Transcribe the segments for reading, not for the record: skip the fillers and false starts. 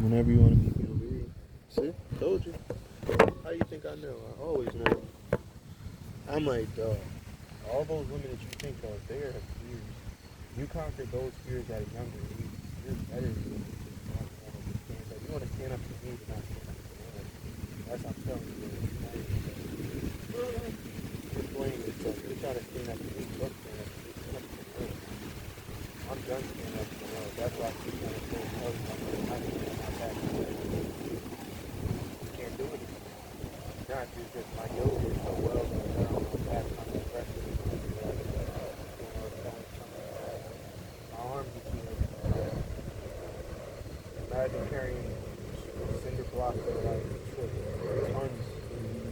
Whenever you want to meet me over here. See? Told you. How you think I know? I always know. I'm like, dog. All those women that you think of, they are fears. You conquered those fears at a younger age. You're better than me. You want to stand up to me, but not stand up to the world. That's what I'm telling you. You're playing yourself. You're trying to stand up to me. Don't stand up to me. Stand up to the world. I'm done standing up to the world. That's why I keep trying to say, oh, I can stand my back. You can't do it anymore. Not just my yoga is so well done on my back. I'm aggressive. My arms are too heavy. Imagine carrying cinder blocks that are like tons.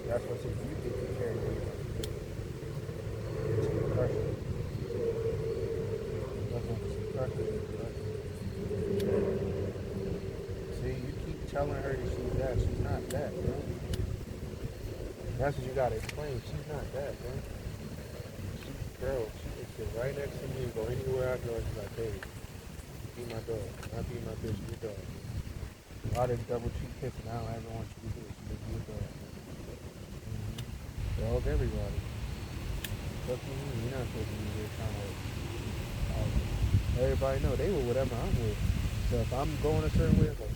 That's what says you get to carry pressure. That's what some pressure. See, you keep telling her that she's that. She's not that, bro. That's what you gotta explain. She's not that, bro. Girl, she can sit right next to me and go anywhere I go. She's like, babe, be my dog. Not be my bitch, be dog. A lot of double cheek kissing. I don't ever want you to do it. She just be a dog. Dog everybody. Fuck you, you're not supposed to be here trying to. Everybody know they were whatever I'm with. So if I'm going a certain way, it's like,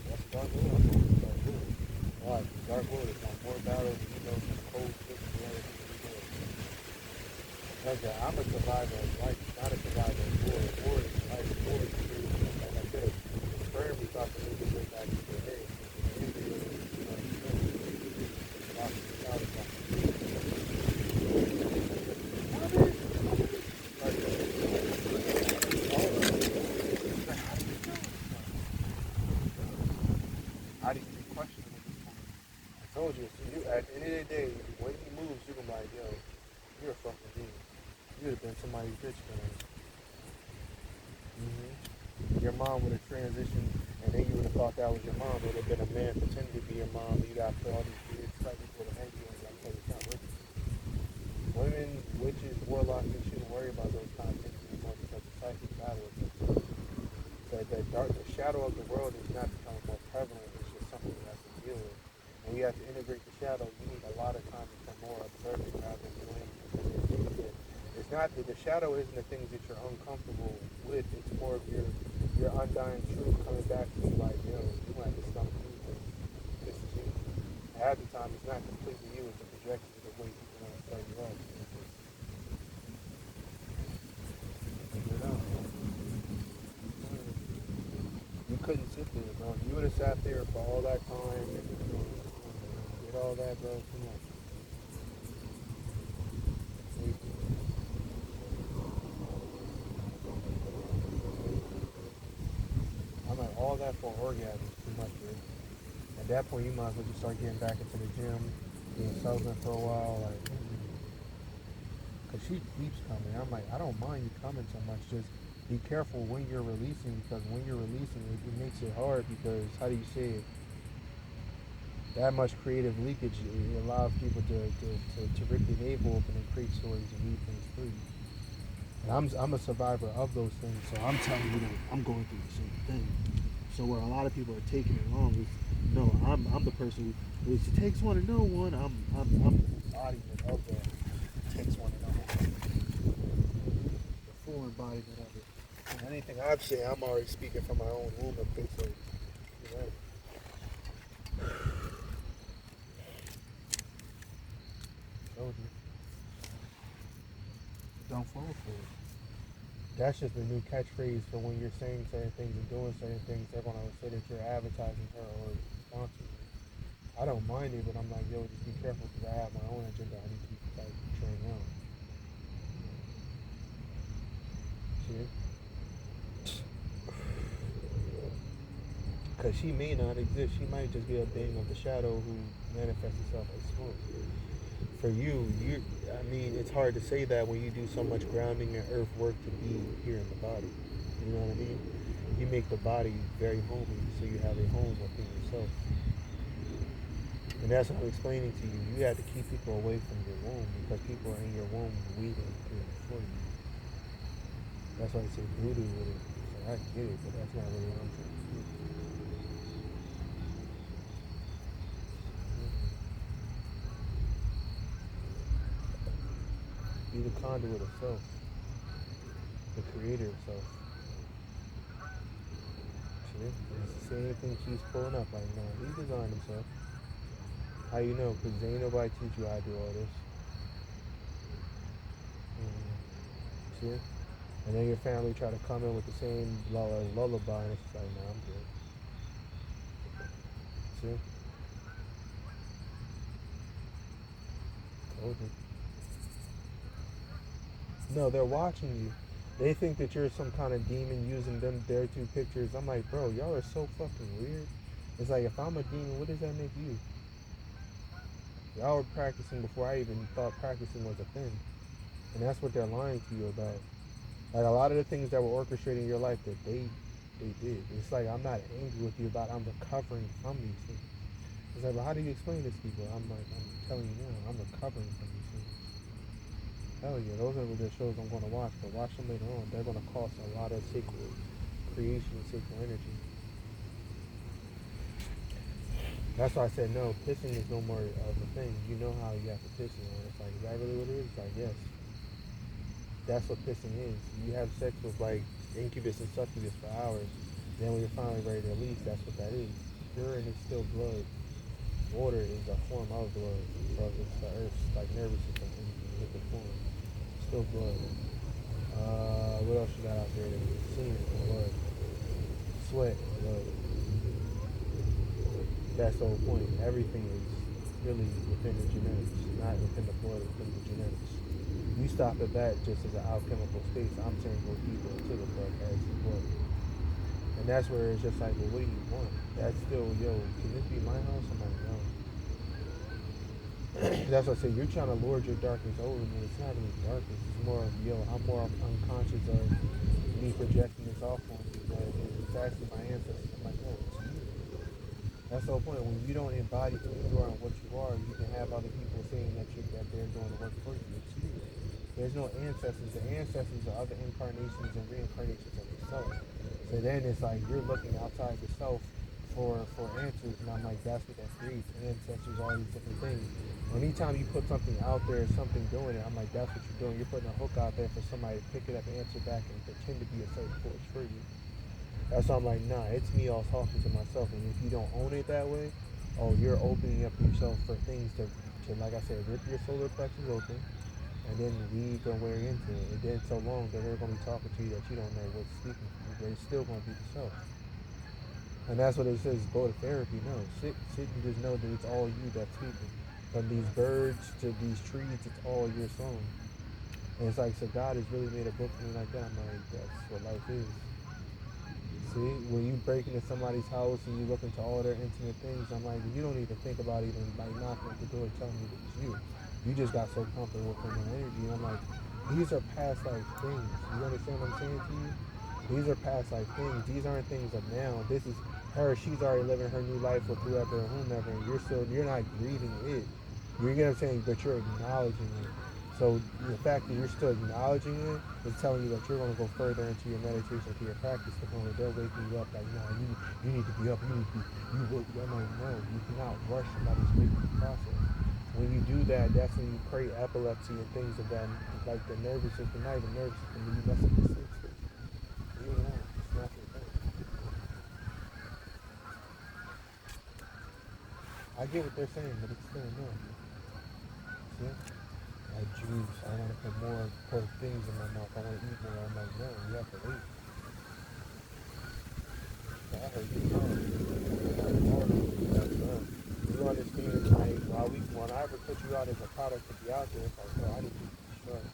that's dark wood. I'm going to dark wood. Why? Dark wood is my more battles, you know, some cold shit, and everything you know. Okay, I'm a survivor of life, not a survivor of war. War is life. War is true. Like I said, firmly thought the niggas way back in the day. How do you be questioning at this point? I told you, so you at the end of the day, when he moves, you're gonna be like, yo, you're a fucking genius. You would have been somebody's bitch man. Your mom would have transitioned, and then you would have thought that was your mom. It would have been a man pretending to be your mom, but you got to put all these weird psychics with a hanky on. Like, hey, it's not working. Women, witches, warlocks, you shouldn't worry about those kind of things anymore because the psychic battle is just, the shadow of the world is not becoming more prevalent. It's just something you have to deal with. When you have to integrate the shadow, you need a lot of time to become more observant rather than blaming. It's not that the shadow isn't the things that you're uncomfortable with. It's more of your undying truth coming back to you like, yo, you might have stumbled through this. This is you. Half the time, it's not completely you. It's a projection of the way people want to start you up. Figure it out. You couldn't sit there, bro. You would have sat there for all that time and did all that, bro. Come on. I'm like, all that for orgasm is too much, bro. At that point, you might as well just start getting back into the gym, being celibate for a while, like, because she keeps coming. I'm like, I don't mind you coming so much, just be careful when you're releasing, because when you're releasing, it makes it hard, because, how do you say it, that much creative leakage, it allows people to rip the navel open and create stories and read things through. And I'm a survivor of those things, so I'm telling you that I'm going through the same thing. So where a lot of people are taking it wrong is, no, I'm the person who it takes one to know one. I'm the embodiment of the takes one to know one. The full embodiment of it. And anything I've said, I'm already speaking from my own womb of fixation. You know. Told you. Don't fall for it. That's just the new catchphrase for when you're saying certain things and doing certain things. They're gonna say that you're advertising her or sponsoring her. I don't mind it, but I'm like, yo, just be careful because I have my own agenda. I need to keep like trained out. See? Because she may not exist. She might just be a being of the shadow who manifests itself as smoke. For I mean, it's hard to say that when you do so much grounding and earth work to be here in the body. You know what I mean? You make the body very homey, so you have a home within yourself. And that's what I'm explaining to you. You have to keep people away from your womb because people are in your womb waiting for you. That's why I say voodoo with it. So I get it, but that's not really what I'm trying to do. conduit of self, the creator of self. See? It's the same thing she's pulling up like, no, he designed himself. How you know? Because ain't nobody teach you how to do all this. See? And then your family try to come in with the same lullaby, and it's like, nah, I'm good. See? Told you. No, they're watching you. They think that you're some kind of demon using them their two pictures. I'm like, bro, y'all are so fucking weird. It's like, if I'm a demon, what does that make you? Y'all were practicing before I even thought practicing was a thing. And that's what they're lying to you about. Like, a lot of the things that were orchestrating your life that they did. It's like, I'm not angry with you about, I'm recovering from these things. It's like, well, how do you explain this to people? I'm like, I'm telling you now, I'm recovering from these things. Hell yeah, those are the shows I'm going to watch, but watch them later on. They're going to cost a lot of sacred creation, sacred energy. That's why I said no, pissing is no more of a thing. You know how you have to piss on. It's like, is that really what it is? It's like, yes. That's what pissing is. You have sex with like incubus and succubus for hours. Then when you're finally ready to release, that's what that is. Urine is still blood. Water is a form of blood. So it's the earth's like nervous system in liquid form. Still blood. What else you got out there? Semen, blood. Sweat, blood. That's the whole point. Everything is really within the genetics, not within the blood, within the genetics. You stop at that just as an alchemical space. I'm saying go deeper into the blood as the blood. And that's where it's just like, well, what do you want? That's still, yo, can this be my house? I'm like, no. That's what I say, you're trying to lord your darkness over me. It's not really darkness. It's more of, yo, I'm more unconscious of me projecting this off on you. But it's actually my ancestors. I'm like, no, it's you. That's the whole point. When you don't embody who you are and what you are, you can have other people saying that they're doing the work for you. It's you. There's no ancestors. The ancestors are other incarnations and reincarnations of yourself. So then it's like you're looking outside yourself for answers, and I'm like, that's what that creates. Ancestors, all these different things. Anytime you put something out there, something doing it, I'm like, that's what you're doing. You're putting a hook out there for somebody to pick it up and answer back and pretend to be a certain force for you. That's why I'm like, nah, it's me all talking to myself. And if you don't own it that way, oh, you're opening up yourself for things to like I said, rip your solar plexus open, and then weave their way into it. And then so long that they're going to be talking to you that you don't know what's speaking to you, but it's still going to be the self. And that's what it says, go to therapy. No, sit and just know that it's all you that's speaking. From these birds to these trees, it's all your song. And it's like, so God has really made a book for me like that. I'm like, that's what life is. See, when you break into somebody's house and you look into all their intimate things, I'm like, you don't even think about even like knocking at the door telling me that it's you. You just got so comfortable with their energy. And I'm like, these are past life things. You understand what I'm saying to you? These are past life things. These aren't things of now. This is her. She's already living her new life with whoever and whomever, and you're not grieving it. You get what I'm saying? But you're acknowledging it. So the fact that you're still acknowledging it is telling you that you're going to go further into your meditation, to your practice, to the point where they're waking you up like, no, you need to be up, you need to be, I'm like, no, you cannot rush somebody's waking process. When you do that, that's when you create epilepsy and things of that, like the nervous system, not even nervous system, but you mess up the system. You know, it's not your thing. I get what they're saying, but it's still no. See? Like juice, I want to put things in my mouth, I want to eat more. I'm like, no, you have to wait. So I heard you know, you understand, like, when I ever put you out as a product to be out there, it's like, no, I need to be destroyed.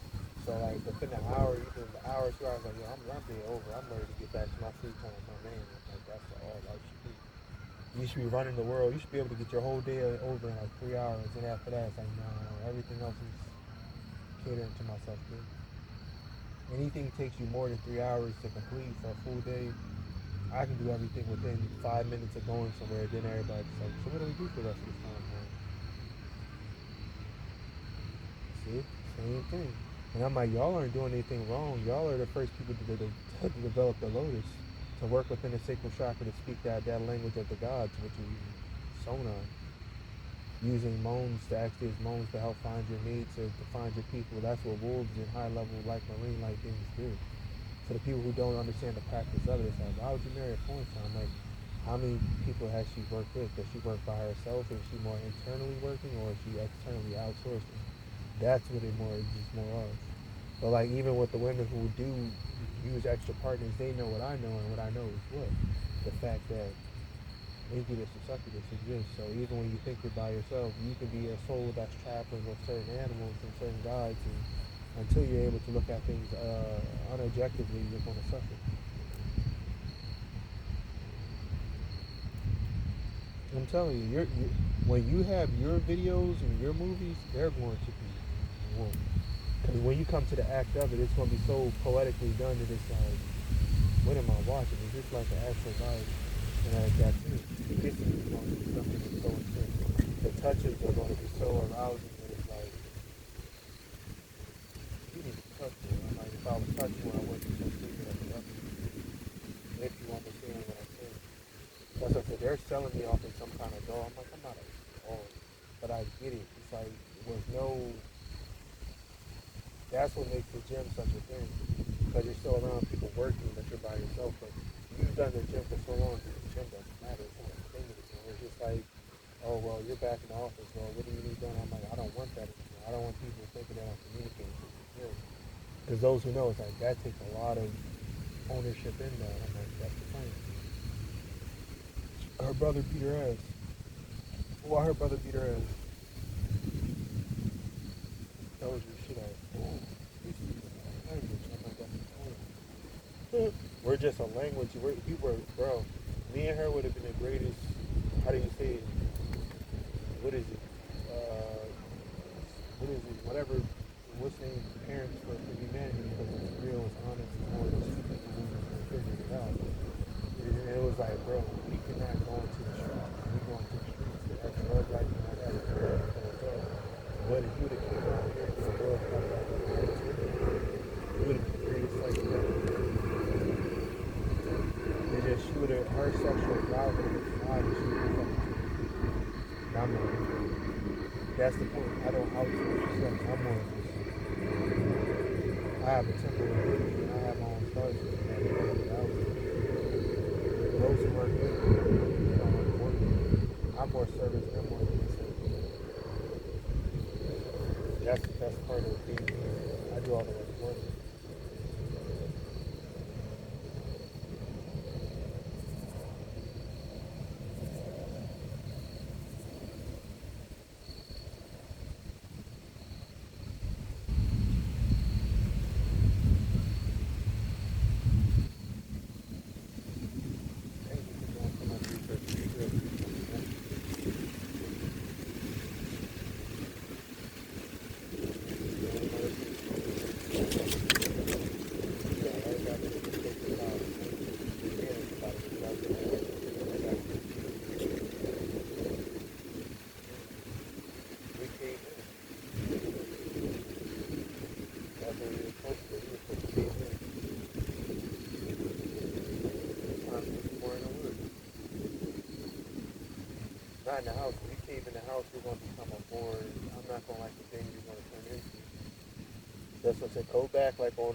So like within an hour, even the hour, 2 hours, like, yo, I'm day over. I'm ready to get back to my free time, my man. Like that's all life should be. You should be running the world. You should be able to get your whole day over in like 3 hours, and after that, it's like, no, everything else is catering to myself, dude. Anything takes you more than 3 hours to complete for a full day. I can do everything within 5 minutes of going somewhere. Then everybody's like, so what do we do for the rest of this time, man? See? Same thing. And I'm like, y'all aren't doing anything wrong. Y'all are the first people to develop the lotus, to work within the sacral chakra, to speak that language of the gods, which is Sona. using moans to act as moans to help find your mates or to find your people. That's what wolves and high level like marine like things do. For the people who don't understand the practice of it, it's like, why would you marry a porn star? I'm like, how many people has she worked with? Does she work by herself? Is she more internally working or is she externally outsourcing? That's what it more is just more of. But like even with the women who do use extra partners, they know what I know, and what I know is what? The fact that incubus and succubus exist. So even when you think you're by yourself, you can be a soul that's traveling with certain animals and certain guides, and until you're able to look at things unobjectively, you're going to suffer. I'm telling you, when you have your videos and your movies, they're going to be whoa. Because when you come to the act of it, it's going to be so poetically done that it's like, what am I watching? Is this like an actual life? And that's it. The kissing is going to be something that's so intense. The touches are going to be so arousing that it's like, you need to touch me. I'm like, if I was touching you, I wouldn't be so secret of it. If you understand what I'm saying. That's what I said. They're selling me off in some kind of doll. I'm like, I'm not a doll. But I get it. It's like, there's no, that's what makes the gym such a thing. Because you're still around people working, but you're by yourself. But you've done the gym for so long, the gym doesn't matter. It's not a thing anymore. It's just like, oh, well, you're back in the office. Well, what do you need done? I'm like, I don't want that anymore. I don't want people thinking that I'm communicating with the gym. Because those who know, it's like, that takes a lot of ownership in that. I'm like, that's the point. Her brother beat her ass. Why her brother beat her ass? Told you, shit out. We're just a language. We were, bro. Me and her would have been the greatest. How do you say it? What is it? What is it? Whatever. What's the name? Parents for humanity because it's real, it's honest, it's more than people who figure it out. And it was like, bro, we cannot go into the streets. We going to the streets to have drug life and all that. But if you would have came out here to the world, you would have been the greatest psychic ever. It's just she would have, her sexual drive would have been fine and she would have fucking and I'm not. That's the point. I don't outsource sex. I'm more of this. I have a temple of beauty and I have my own stars and I don't get out. Those who work with me, they don't work for me. I'm more service, they're more than service. That's part of being here. I do all the work for them. Thank you for doing so much research. I really appreciate it. The only other thing, yeah, right back to the state of power. Again, it's about it. It's about the work. Right back to we came in. That's what we were supposed to do. We were supposed to came in. It's time to be more in the woods. Not in the house. When you came in the house, you're going to become a more, I'm not going to like the thing you're going to turn into. That's what I said. Go back like on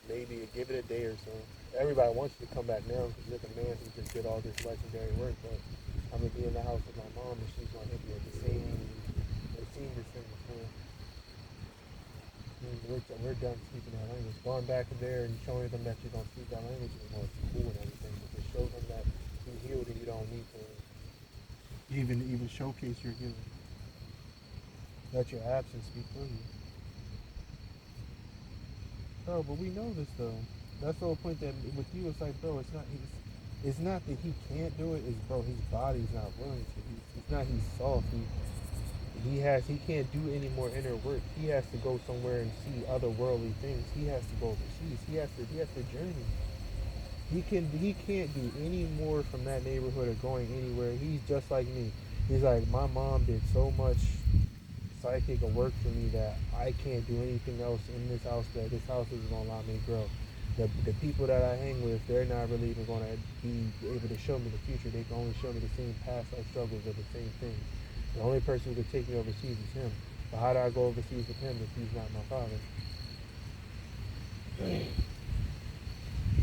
maybe give it a day or so. Everybody wants you to come back now because you're the man who just did all this legendary work. But I'm going to be in the house with my mom and she's going to hit me with the same, I've seen this thing before. We're done speaking that language. Going back in there and showing them that you don't speak that language anymore, it's cool and everything. But just show them that you healed and you don't need to even showcase your healing. Let your absence speak for you. No, but we know this though. That's the whole point that with you it's like, bro, it's not that he can't do it, it's bro, his body's not willing to. It's not he's soft. He can't do any more inner work. He has to go somewhere and see otherworldly things. He has to go overseas. He has to journey. He can't do any more from that neighborhood or going anywhere. He's just like me. He's like, my mom did so much psychic work for me that I can't do anything else in this house, that this house isn't gonna allow me to grow. The people that I hang with, they're not really even gonna be able to show me the future. They can only show me the same past life struggles of the same things. The only person who could take me overseas is him. But how do I go overseas with him if he's not my father?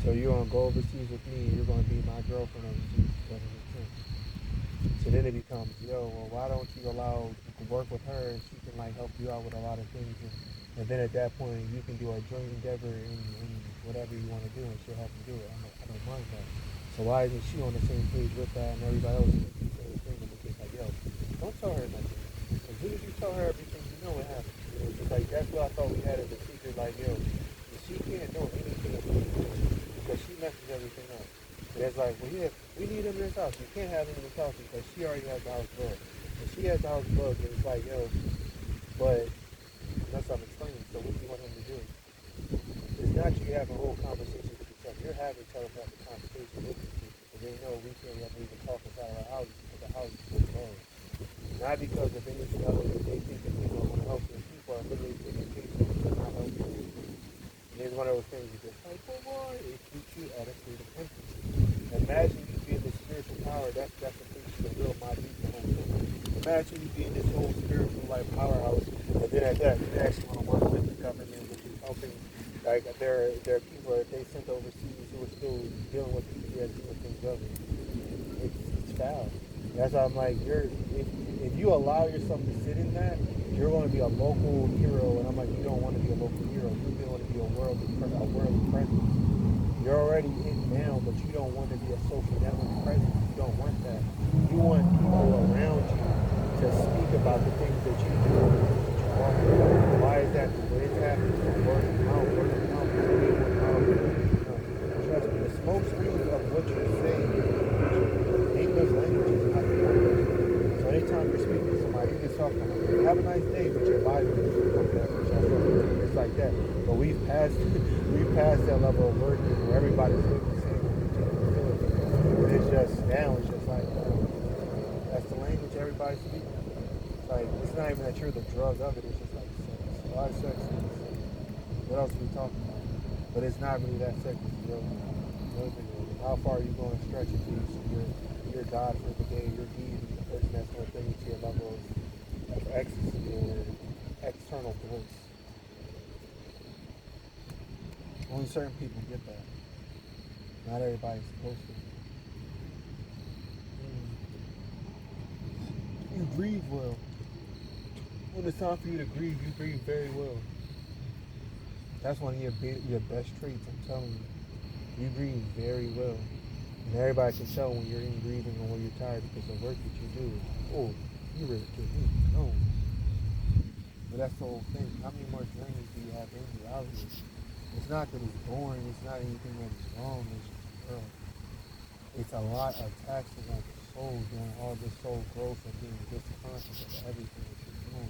So you're gonna go overseas with me, and you're gonna be my girlfriend overseas. Doesn't make sense. So then it becomes, yo, well, why don't you allow you can work with her and she can like help you out with a lot of things, and then at that point you can do a joint endeavor in whatever you want to do, and she'll help you do it. I don't mind that. So why isn't she on the same page with that, and everybody else thinks the same thing? And it's just like, yo, don't tell her nothing. As soon as you tell her everything, you know what happens. It's like that's what I thought we had as a secret. Like, yo, she can't know anything about you because she messes everything up. And it's like, well, yeah, we need him in this house. You can't have him in this house because she already has the house booked. And she has the house booked, and it's like, yo, but that's what I'm explaining. So what do you want him to do? It's not you having a whole conversation with each other. You're having telepathic conversation with these people. Because they know we can't even talk inside our houses because the house is so closed. Not because of anything other than they think that people are going to help them. People are literally taking cases to not help them. And it's one of those things you just like, well, why? It keeps you at a state of infancy. Imagine you being this spiritual power. That's the thing the real mind beats the whole thing. Imagine you being this whole spiritual like powerhouse, and then at that, you actually want to work with the government, which is helping. Like there are people that they sent overseas who are still dealing with PTSD and things of it. It's foul. That's why I'm like, if you allow yourself to sit in that, you're going to be a local hero, and I'm like, you don't want to be a local hero. You want to be a worldly presence. You're already in now, but you don't want to be a social network presence. You don't want that. You want people around you to speak about the things that you do and the things that you walk through. Why is that? Because it's happening from word of mouth, word of mouth, trust me, the smoke screen of what you're saying, English language is not the language. So anytime you're speaking to somebody, you can talk to them, have a nice day, but your body is come back with your It's like that. But we've passed that level of working where everybody's doing the same and it's just now it's just like that's the language everybody speaks. It's like it's not even that you're the drug of it, it's just like sex. Why sex? What else are we talking about? But it's not really that sex, it's real. How far are you going to stretch it to your God for the day, your deity, the person that's going to bring you to your level of ecstasy or external bliss. Only certain people get that. Not everybody's supposed to. You breathe well. When it's time for you to grieve, you breathe very well. That's one of your best traits, I'm telling you. You breathe very well. And everybody can tell when you're in grieving or when you're tired because the work that you do is, oh, you really get me. No. But that's the whole thing. How many more journeys do you have in you out here? It's not that it's boring, it's not anything that is wrong, it's just, it's a lot of taxing on the soul doing all this soul growth and being disconscious of everything that you're doing.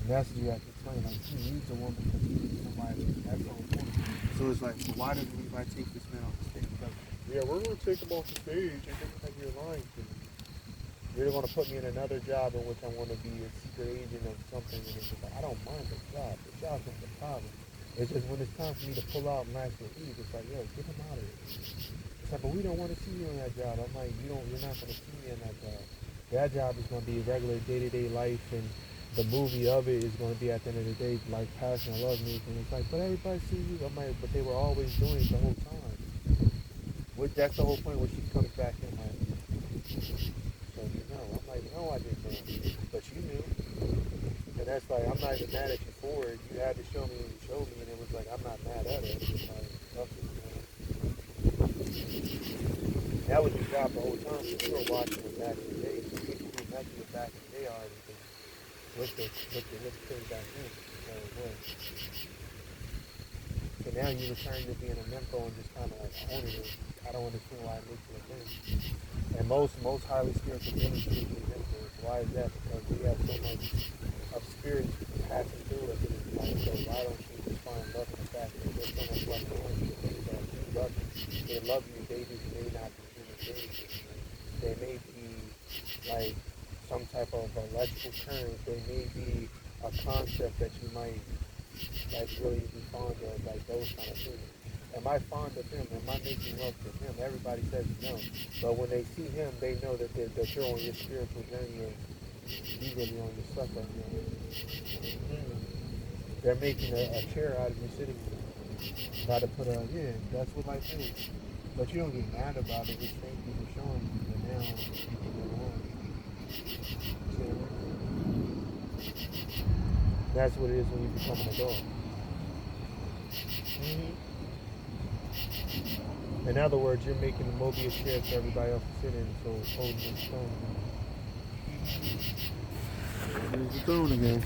And that's what you have to explain. Like, he needs a woman because he needs somebody that's so important. So it's like, well, why doesn't anybody take this man off the stage? Like, yeah, we're going to take him off the stage, and then like, you're lying to me. You're going to put me in another job in which I want to be a secret agent of something, and it's just like, I don't mind the job. The job's not the problem. It's just when it's time for me to pull out and latch your ease, it's like, yo, get him out of here. It's like, but we don't want to see you in that job. I'm like, you're not going to see me in that job. That job is going to be regular day-to-day life, and the movie of it is going to be at the end of the day like passion and love music. And it's like, but everybody sees you. I'm like, but they were always doing it the whole time. That's the whole point where she comes back in like, so you know. I'm like, no, I didn't know, but you knew. And that's like, I'm not even mad at you for it. You had to show me when you showed me, and it was like, I'm not mad at it. It's like, fuck it, man. That was your job the whole time. You were watching it back in the day. So people who met you back in the day already look thing back in. So it was. So now you return to being a nympho and just kind of like owning it. I don't understand why it makes it a thing. And most highly spiritual beings should be nymphos. Why is that? Because we have so much of spirit passing through us in this life. So why don't you just find love in the fact that there's so much love behind you? The things that you love you. They love you. They just may not be human beings. They may be like some type of electrical current. They may be a concept that you might like really be fond of, like those kind of things. Am I fond of him? Am I making love to him? Everybody says no. But when they see him, they know that you're on your spiritual journey You really on your suck right now. They're making a chair out of you sitting there. Got to put a, yeah, that's what life is. But you don't get mad about it. It's thank you for showing you. But now people don't want it. That's what it is when you become an adult. In other words, you're making the Mobius chairs for everybody else to sit in, so it's holding your stone. Here's the throne again.